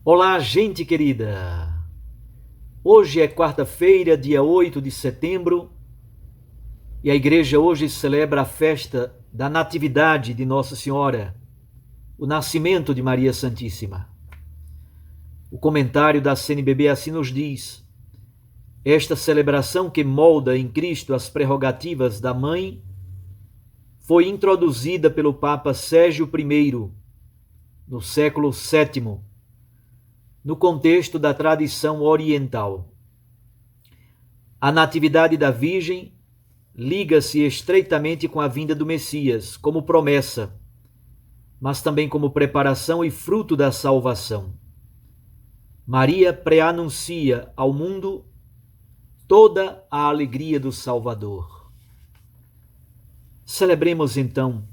Olá, gente querida! Hoje é quarta-feira, dia 8 de setembro, e a igreja hoje celebra a festa da Natividade de Nossa Senhora, o nascimento de Maria Santíssima. O comentário da CNBB assim nos diz: esta celebração que molda em Cristo as prerrogativas da mãe foi introduzida pelo Papa Sérgio I, no século VII, no contexto da tradição oriental. A natividade da Virgem liga-se estreitamente com a vinda do Messias, como promessa, mas também como preparação e fruto da salvação. Maria preanuncia ao mundo toda a alegria do Salvador. Celebremos então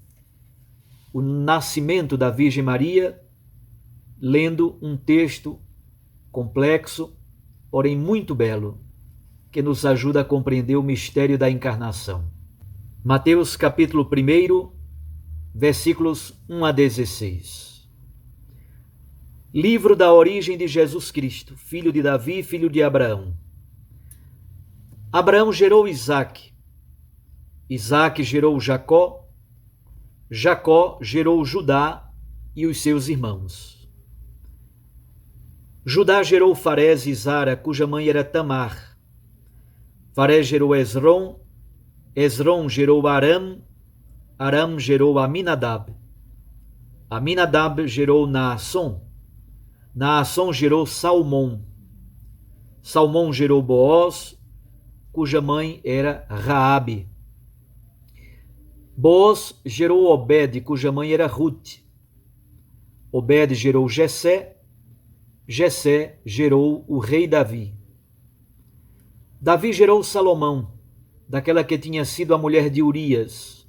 o nascimento da Virgem Maria, lendo um texto complexo, porém muito belo, que nos ajuda a compreender o mistério da encarnação. Mateus capítulo 1, versículos 1 a 16. Livro da origem de Jesus Cristo, filho de Davi, filho de Abraão. Abraão gerou Isaque, Isaque gerou Jacó, Jacó gerou Judá e os seus irmãos. Judá gerou Farés e Zara, cuja mãe era Tamar. Farés gerou Esrom, Esrom gerou Aram, Aram gerou Aminadab. Aminadab gerou Naasson, Naasson gerou Salmão. Salmão gerou Boaz, cuja mãe era Raabe. Boaz gerou Obed, cuja mãe era Ruth. Obed gerou Jessé, Jessé gerou o rei Davi. Davi gerou Salomão, daquela que tinha sido a mulher de Urias.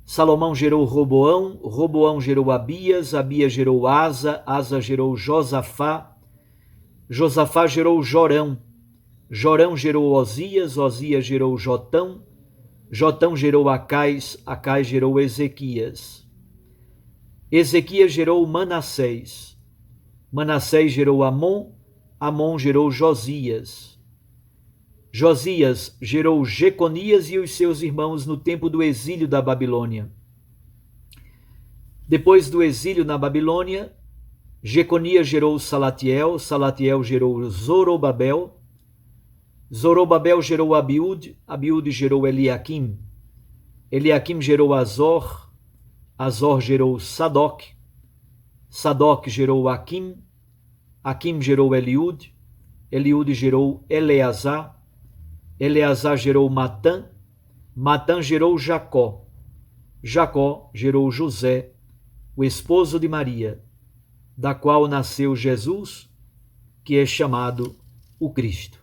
Salomão gerou Roboão, Roboão gerou Abias, Abias gerou Asa, Asa gerou Josafá, Josafá gerou Jorão, Jorão gerou Osias, Osias gerou Jotão, Jotão gerou Acais, Acais gerou Ezequias. Ezequias gerou Manassés, Manassés gerou Amon, Amon gerou Josias. Josias gerou Jeconias e os seus irmãos no tempo do exílio da Babilônia. Depois do exílio na Babilônia, Jeconias gerou Salatiel, Salatiel gerou Zorobabel, Zorobabel gerou Abiúde, Abiúde gerou Eliaquim, Eliaquim gerou Azor, Azor gerou Sadoc, Sadoc gerou Aquim, Aquim gerou Eliúde, Eliúde gerou Eleazar, Eleazar gerou Matã, Matã gerou Jacó, Jacó gerou José, o esposo de Maria, da qual nasceu Jesus, que é chamado o Cristo.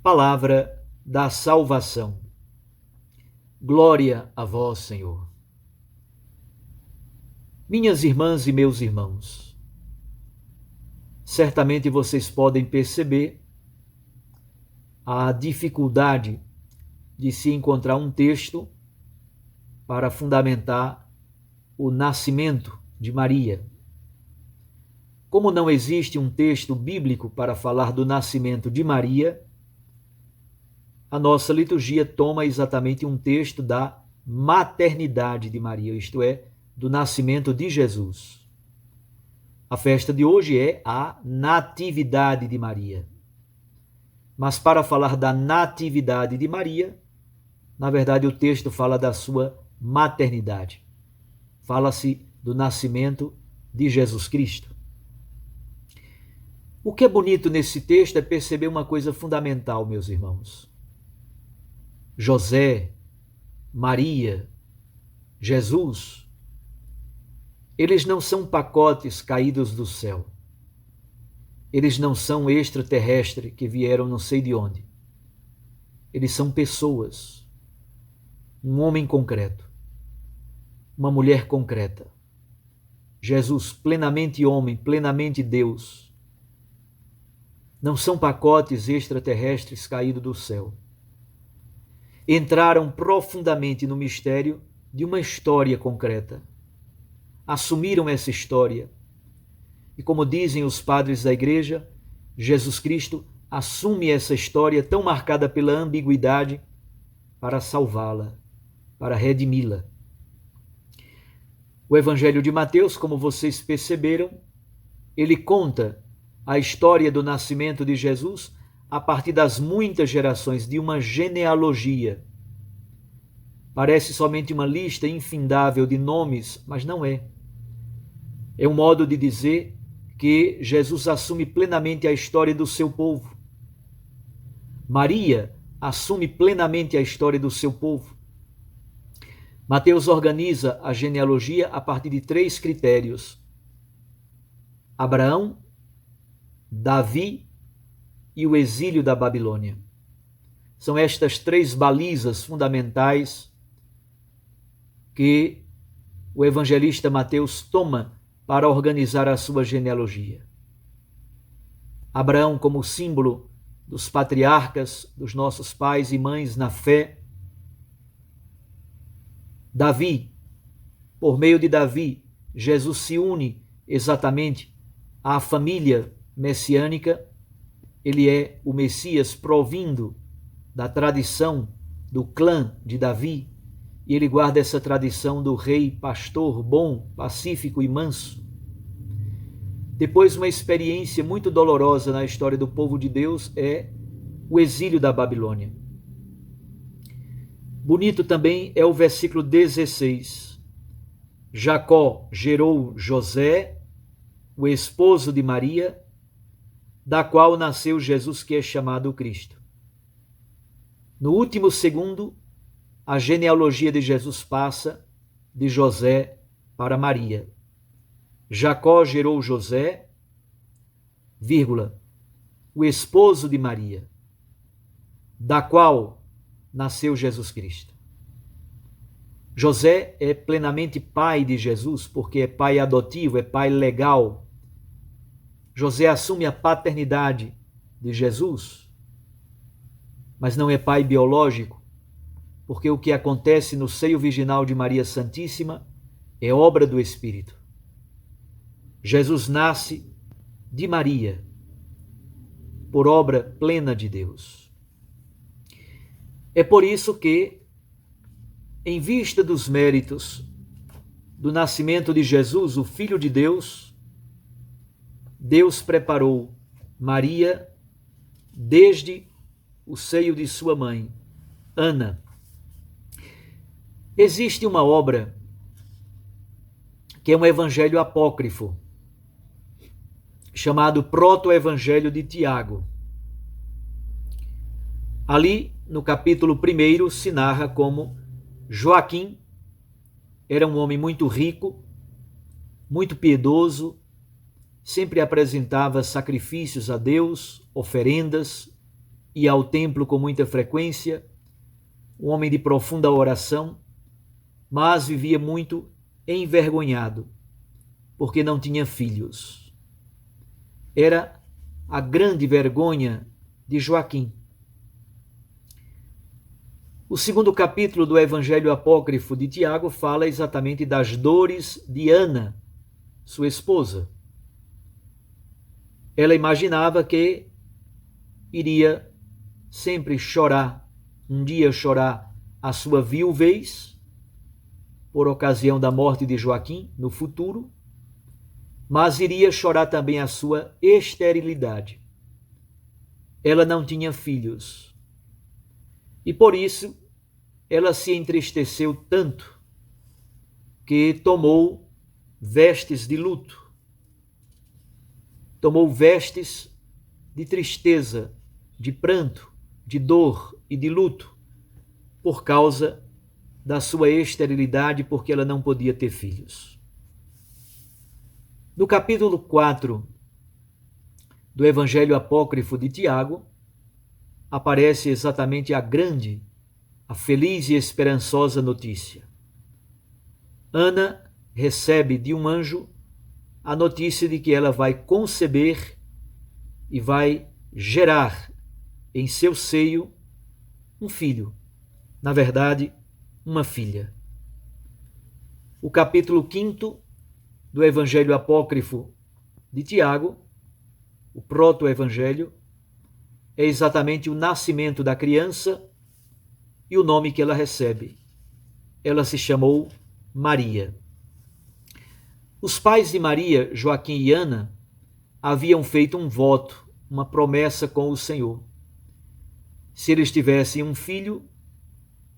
Palavra da salvação. Glória a vós, Senhor. Minhas irmãs e meus irmãos, certamente vocês podem perceber a dificuldade de se encontrar um texto para fundamentar o nascimento de Maria. Como não existe um texto bíblico para falar do nascimento de Maria, a nossa liturgia toma exatamente um texto da maternidade de Maria, isto é, do nascimento de Jesus. A festa de hoje é a Natividade de Maria. Mas para falar da Natividade de Maria, na verdade o texto fala da sua maternidade. Fala-se do nascimento de Jesus Cristo. O que é bonito nesse texto é perceber uma coisa fundamental, meus irmãos. José, Maria, Jesus, eles não são pacotes caídos do céu. Eles não são extraterrestres que vieram não sei de onde. Eles são pessoas. Um homem concreto. Uma mulher concreta. Jesus, plenamente homem, plenamente Deus. Não são pacotes extraterrestres caídos do céu. Entraram profundamente no mistério de uma história concreta. Assumiram essa história E como dizem os padres da Igreja, Jesus Cristo assume essa história tão marcada pela ambiguidade para salvá-la, para redimi-la. O Evangelho de Mateus, como vocês perceberam, ele conta a história do nascimento de Jesus a partir das muitas gerações, de uma genealogia. Parece somente uma lista infindável de nomes, mas não é. É um modo de dizer que Jesus assume plenamente a história do seu povo. Maria assume plenamente a história do seu povo. Mateus organiza a genealogia a partir de 3 critérios: Abraão, Davi e o exílio da Babilônia. São estas 3 balizas fundamentais que o evangelista Mateus toma para organizar a sua genealogia. Abraão como símbolo dos patriarcas, dos nossos pais e mães na fé. Davi, por meio de Davi, Jesus se une exatamente à família messiânica. Ele é o Messias provindo da tradição do clã de Davi, e ele guarda essa tradição do rei pastor bom, pacífico e manso. Depois, uma experiência muito dolorosa na história do povo de Deus é o exílio da Babilônia. Bonito também é o versículo 16. Jacó gerou José, o esposo de Maria, da qual nasceu Jesus, que é chamado Cristo. No último segundo, a genealogia de Jesus passa de José para Maria. Jacó gerou José, vírgula, o esposo de Maria, da qual nasceu Jesus Cristo. José é plenamente pai de Jesus, porque é pai adotivo, é pai legal. José assume a paternidade de Jesus, mas não é pai biológico, porque o que acontece no seio virginal de Maria Santíssima é obra do Espírito. Jesus nasce de Maria, por obra plena de Deus. É por isso que, em vista dos méritos do nascimento de Jesus, o Filho de Deus, Deus preparou Maria desde o seio de sua mãe, Ana. Existe uma obra que é um evangelho apócrifo, chamado Proto-Evangelho de Tiago. Ali, no capítulo 1, se narra como Joaquim era um homem muito rico, muito piedoso, sempre apresentava sacrifícios a Deus, oferendas, ia ao templo com muita frequência, um homem de profunda oração, mas vivia muito envergonhado, porque não tinha filhos. Era a grande vergonha de Joaquim. O 2º capítulo do Evangelho Apócrifo de Tiago fala exatamente das dores de Ana, sua esposa. Ela imaginava que iria sempre chorar, um dia chorar a sua viuvez, por ocasião da morte de Joaquim, no futuro, mas iria chorar também a sua esterilidade. Ela não tinha filhos. E por isso, ela se entristeceu tanto que tomou vestes de luto, tomou vestes de tristeza, de pranto, de dor e de luto, por causa da sua esterilidade, porque ela não podia ter filhos. No capítulo 4 do Evangelho Apócrifo de Tiago, aparece exatamente a grande, a feliz e esperançosa notícia. Ana recebe de um anjo a notícia de que ela vai conceber e vai gerar em seu seio um filho, na verdade, uma filha. O capítulo 5 do Evangelho Apócrifo de Tiago, o proto-evangelho, é exatamente o nascimento da criança e o nome que ela recebe. Ela se chamou Maria. Os pais de Maria, Joaquim e Ana, haviam feito um voto, uma promessa com o Senhor. Se eles tivessem um filho,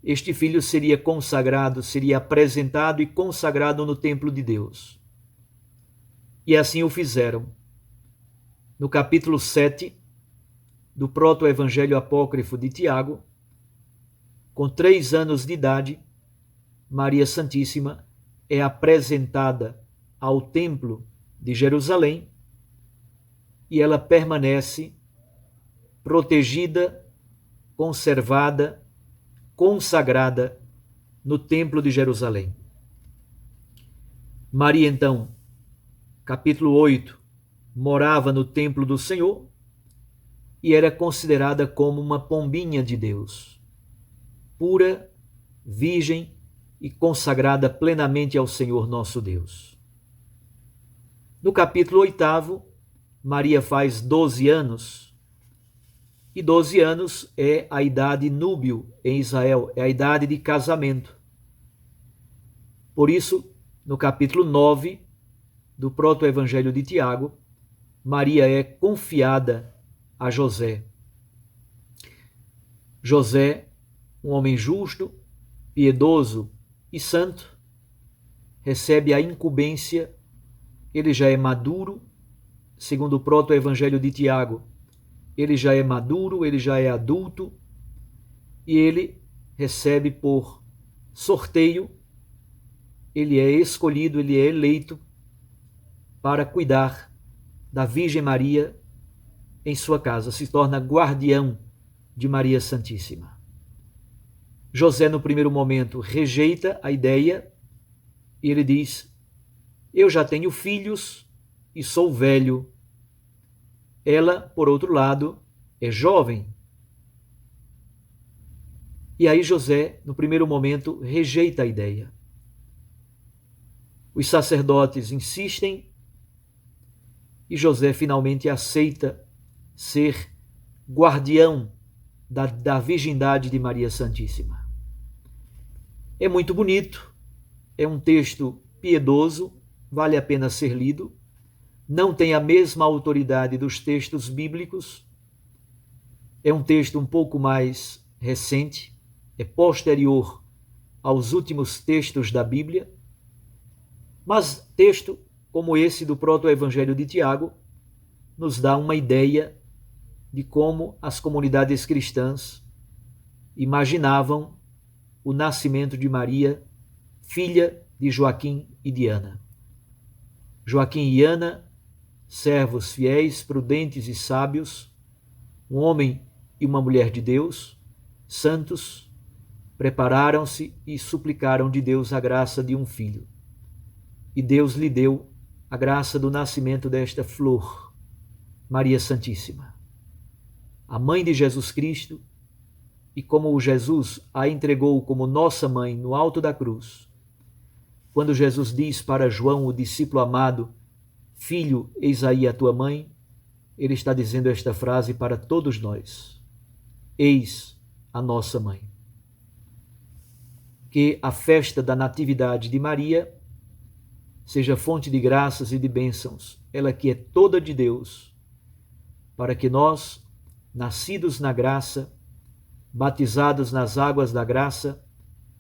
este filho seria consagrado, seria apresentado e consagrado no templo de Deus. E assim o fizeram. No capítulo 7 do proto-evangelho apócrifo de Tiago, com 3 anos de idade, Maria Santíssima é apresentada ao templo de Jerusalém e ela permanece protegida, conservada, consagrada no templo de Jerusalém. Maria, então, capítulo 8, morava no templo do Senhor e era considerada como uma pombinha de Deus, pura, virgem e consagrada plenamente ao Senhor nosso Deus. No capítulo 8, Maria faz 12 anos, e 12 anos é a idade núbio em Israel, é a idade de casamento. Por isso, no capítulo 9 do proto-evangelho de Tiago, Maria é confiada a José. José, um homem justo, piedoso e santo, recebe a incumbência. Ele já é maduro, segundo o proto-evangelho de Tiago, ele já é maduro, ele já é adulto, e ele recebe por sorteio, ele é escolhido, ele é eleito para cuidar da Virgem Maria em sua casa, se torna guardião de Maria Santíssima. José, no primeiro momento, rejeita a ideia e ele diz: eu já tenho filhos e sou velho. Ela, por outro lado, é jovem. E aí José, no primeiro momento, rejeita a ideia. Os sacerdotes insistem e José finalmente aceita ser guardião da virgindade de Maria Santíssima. É muito bonito, é um texto piedoso, vale a pena ser lido, não tem a mesma autoridade dos textos bíblicos, é um texto um pouco mais recente, é posterior aos últimos textos da Bíblia, mas texto como esse do proto-evangelho de Tiago nos dá uma ideia de como as comunidades cristãs imaginavam o nascimento de Maria, filha de Joaquim e de Ana. Joaquim e Ana, servos fiéis, prudentes e sábios, um homem e uma mulher de Deus, santos, prepararam-se e suplicaram de Deus a graça de um filho. E Deus lhe deu a graça do nascimento desta flor, Maria Santíssima, a mãe de Jesus Cristo, e como Jesus a entregou como nossa mãe no alto da cruz, quando Jesus diz para João, o discípulo amado, filho, eis aí a tua mãe, ele está dizendo esta frase para todos nós: eis a nossa mãe. Que a festa da Natividade de Maria seja fonte de graças e de bênçãos, ela que é toda de Deus, para que nós, nascidos na graça, batizados nas águas da graça,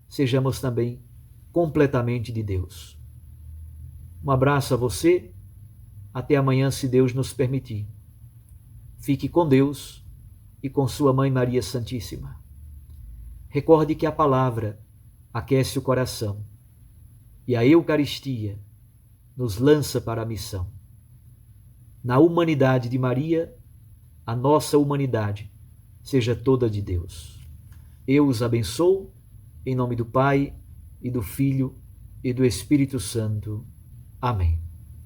sejamos também completamente de Deus. Um abraço a você, até amanhã, se Deus nos permitir. Fique com Deus e com sua Mãe Maria Santíssima. Recorde que a palavra aquece o coração e a Eucaristia nos lança para a missão. Na humanidade de Maria, a nossa humanidade seja toda de Deus. Eu os abençoo, em nome do Pai, e do Filho, e do Espírito Santo. Amém.